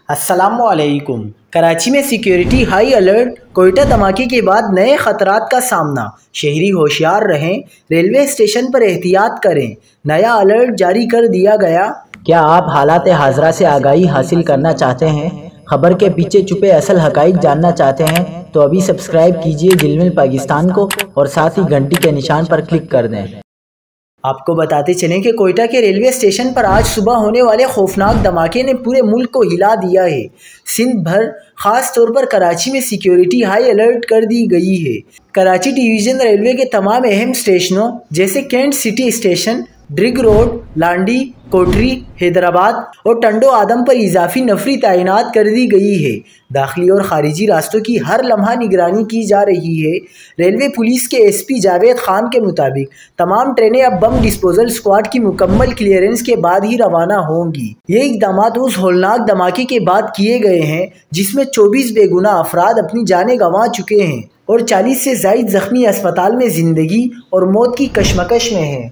السلام علیکم۔ کراچی میں سیکیورٹی ہائی الرٹ، کوئٹہ دھماکے کے بعد نئے خطرات کا سامنا، شہری ہوشیار رہیں، ریلوے اسٹیشن پر احتیاط کریں، نیا الرٹ جاری کر دیا گیا۔ کیا آپ حالات حاضرہ سے آگاہی حاصل کرنا چاہتے ہیں؟ خبر کے پیچھے چھپے اصل حقائق جاننا چاہتے ہیں تو ابھی سبسکرائب کیجئے جل پاکستان کو اور ساتھ ہی گھنٹی کے نشان پر کلک کر دیں۔ آپ کو بتاتے چلیں کہ کوئٹہ کے ریلوے اسٹیشن پر آج صبح ہونے والے خوفناک دھماکے نے پورے ملک کو ہلا دیا ہے۔ سندھ بھر، خاص طور پر کراچی میں سیکیورٹی ہائی الرٹ کر دی گئی ہے۔ کراچی ڈویژن ریلوے کے تمام اہم اسٹیشنوں جیسے cantt city station, Drigh road, Landhi, Kotri, Hyderabad اور ٹنڈو آدم پر اضافی نفری تعینات کر دی گئی ہے۔ داخلی اور خارجی راستوں کی ہر لمحہ نگرانی کی جا رہی ہے۔ ریلوے پولیس کے ایس پی جاوید خان کے مطابق تمام ٹرینیں اب بم ڈسپوزل اسکواڈ کی مکمل کلیئرنس کے بعد ہی روانہ ہوں گی۔ یہ اقدامات اس ہولناک دھماکے کے بعد کیے گئے ہیں جس میں 24 بے گناہ افراد اپنی جانیں گنوا چکے ہیں اور 40 سے زائد زخمی اسپتال میں زندگی اور موت کی کشمکش میں ہیں۔